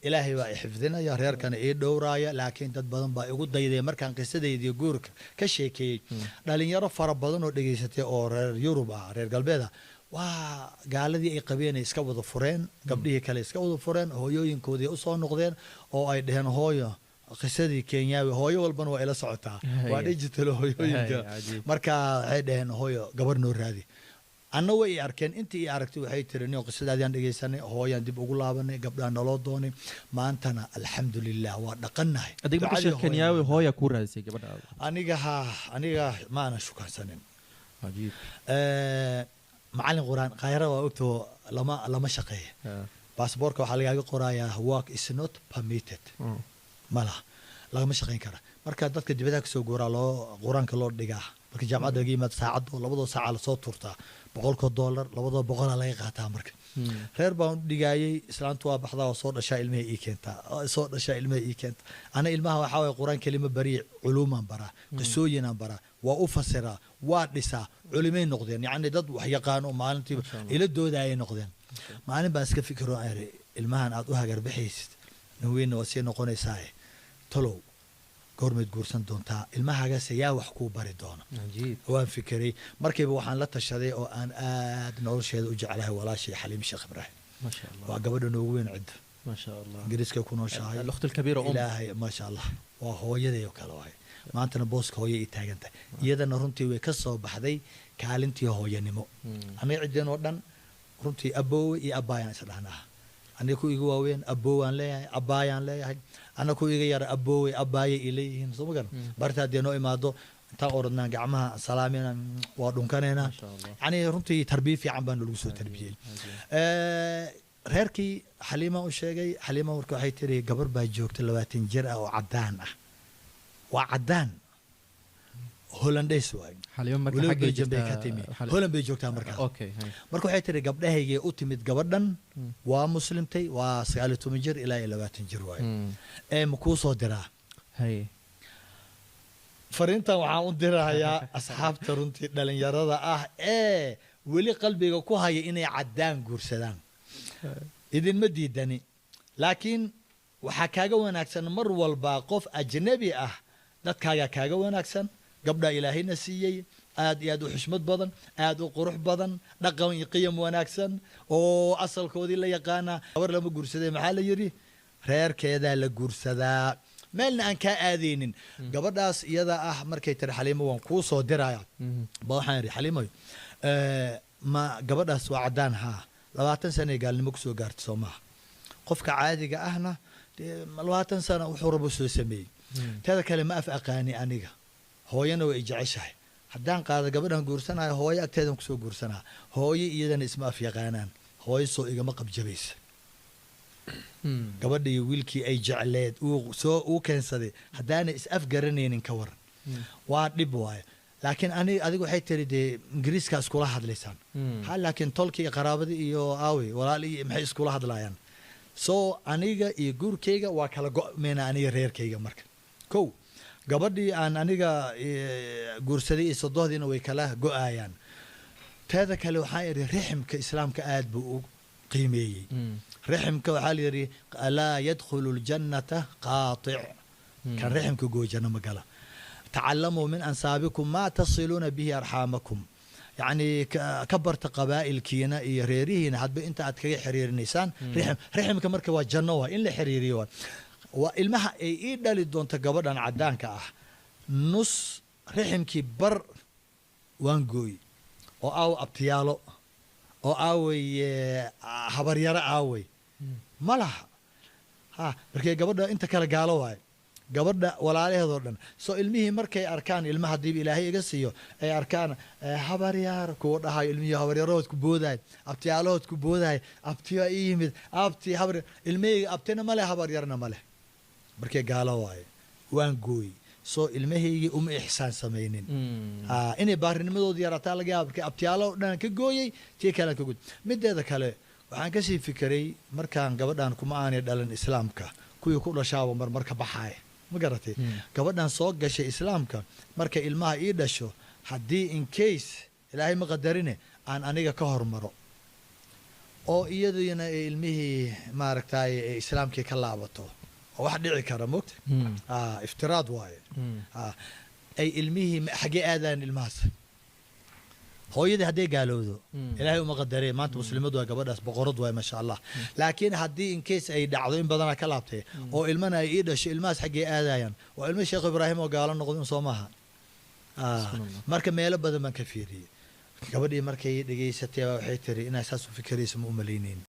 إلهي وحفظنا يا رير كان إيه دورايا لكن دad badan baa igu dayday markaan qisadeedii guurka ka sheekeeyay dhalinyaro fara badan oo dhageysatay oo reer Yurub ah reer galbeeda waa gaaladii ay qabeen iska wada fureen gabdhihii kale iska wada fureen hooyooyinkoodii u soo noqdeen oo ay dhaheen hooyo qisadii Keenyaawi hooyo walban waa ila socotaa waa digital hooyooyinka marka ay dhaheen hooyo gabar noo raadi anna way arkeen intii aragtay waxay tireen qisadaadii aan dhageysanay hooyaan dib ugu laabanay gabdhaha nolol doonay maantana alxamdulillah waa dhaqanahay adig markii Keenyaawi hooya ku raadisay gabadha aniga ma ana shukaansanin ajiib macallin quraan qaayra waa ogto lama shaqeeyo baasaboorka waxa laga qorayaa work is not permitted mala lagama shaqeyn kara marka dadka dibadda ka soo gooraa loo quraanka loo dhigaa marka jaamacadda laga yimaado saacad oo labadoo saac la soo turtaa $100 labadoo boqol laga qaataa marka reer baan dhigayay islaantu waa baxdaa oo soo dhashaa ilmaha ii keenta ana ilmaha waxa way quraan kelimo bari culuuman bara qisooyinaan bara waa u fasiraa waa dhisaa culimay noqdeen yani dad wax yaqaan oo maalintii ila doodayay noqdeen maalin baan iska fikiro ilmahan aad u hagar bixaysid weyn oo si noqonaysaa talow goormeed guursan doontaa ilmahaagas ayaa wax ku bari doona waan fikiray markiiba waxaan la tashaday oo aan aad nolosheeda u jeclahay walaashii Xaliim Sheekh Ibraahim ma sha Allah waa gabadha noogu weyn cid ma sha Allah ingiriiska ku nooshahay al-ukhti al-kabira ilaahay ma sha Allah waa hooyaday oo kale waay maantana booska hooyay i taagantay iyadana runtii way ka soo baxday kaalintii hooyanimo aniga cideen oo dhan runtii aboowe iyo abaayaan isdhahnaa aniga ku igu waaween aboowaan leeyahay abaayaan leeyahay ana ku iga yar aboowe abaaye ilayeen soo magan barta deeno imaado inta orodnaan gacmaha salaamina waa dhunkaneena yani runtii tarbiya fiican baan lagu soo tarbiyay reerkii Xaliima u sheegay Xaliima markii waxay tiri gabar baa joogta 20 jir ah oo cadaan ah waa cadaan Hollandaise waay Xaliima marka xagga jabay ka timi Holland bay joogtaa marka okay marka waxay tiri gabdhahaygii u timid gabadhan waa muslimtay waa 19 jir ilaa 20 jir waay ma ku soo diraa hay fariintan waxaan u dirayaa asxaabta runtii dhalinyarada ah weli qalbiga ku haya inay cadaan guursadaan idin ma diidani laakiin waxa kaaga wanaagsan mar walba qof ajnabi ah dadkaaga kaaga wanaagsan gabdha ilaahayna siiyay aad iyo aad u xushmad badan aad u qurux badan dhaqan iyo qiyam wanaagsan oo asalkoodii la yaqaana gabar lama guursaday maxaa la yiri reerkeeda la guursadaa meelna aan ka aadeynin gabadhaas iyada ah markay tir Xaliimo waan ku soo diraya waxaan yiri Xaliimo ma gabadhaas waa cadaan ha 20 sano gaalnimo ku soo gaartay Soomaa qofka caadiga ahna 20 sano wuxuu rabo soo sameeyay tada kale ma afaqaani aniga hooyana way jeceshahay haddaan qaado gabadhan guursanayo hooyo agteedan ku soo guursanaa hooyo iyadana isma af yaqaanaan hooyo soo igama qabjabaysa gabadhii wiilkii ay jecleed uu keensaday haddaana is af garanaynin ka waran waa dhib waaye laakiin adigu waxay tiri dee ingiriiska iskula hadlaysaan ha laakiin tolkii qaraabadii iyo aawi walaalii maxay iskula hadlayaan soo aniga iyo guurkayga waa kala go'meena aniga reerkayga marka kow gabadhii aan aniga guursaday iyo sodohdiina way kala go'ayaan teeda kale waxaan yiri riximka islaamka aad buu u qiimeeyay riximka waxaa la yiri laa yadkhulu aljannata qaati' kan riximka goojana ma gala تعلموا من أنسابكم ما تصلون به أرحامكم يعني كبرت قبائل كينا يريرين حد أنت أتكي حرير نيسان رحم كمركب والجنة إن لحريريون والمها إيدا لدون تقبض عن عدان كأح نص رحم كبر وانقوي أو أبتيالو أو حبر يرى أوي ملح ها بركي قبض أنت كلا قالوا هاي gabadha walaalaheedoo dhan soo ilmihii markay arkaan ilmaha dib ilaahay iga siiyo ay arkaan habaryaar kuwa dhahay ilmihii habaryarood ku booday abtiyaalood ku booday abtiya yimid abti habar ilmihii abtina male habaryarna male markay gaalo waay waan gooy soo ilmihii uma ihsaan sameeynin inay baarinimadood yarataa laga yaab markay abtiyaalo dhan ka gooyay tii kale ka gud mideeda kale waxaan ka sii fikiray markaan gabadhan kuma aanay dhalan islaamka kuwii ku dhashaaba marka baxay ma garatay gabadhan soo gashay islaamka marka ilmaha ii dhasho haddii in case ilaahay ma qadarine aan aniga ka hormaro oo iyaduna ay ilmihii maaragtay islaamkii ka laabato oo wax dhici kara moogta iftiraad waaye ay ilmihii xagee aadaan ilmahaas hooyadii hadday gaalowdo ilaahay uma qadaree maanta muslimadu waa gabadhaas boqorad waay maasha allah laakiin haddii in case ay dhacdo in badanaa ka laabtay oo ilmana ay ii dhasho ilmahaas xaggee aadayaan waa ilmo sheekh ibraahim oo gaalo noqdo soo maaha marka meelo badan baan ka fiiriyey gabadhii markay dhegaysatay waxay tiri inay saas u fikirayso ma u malaynayn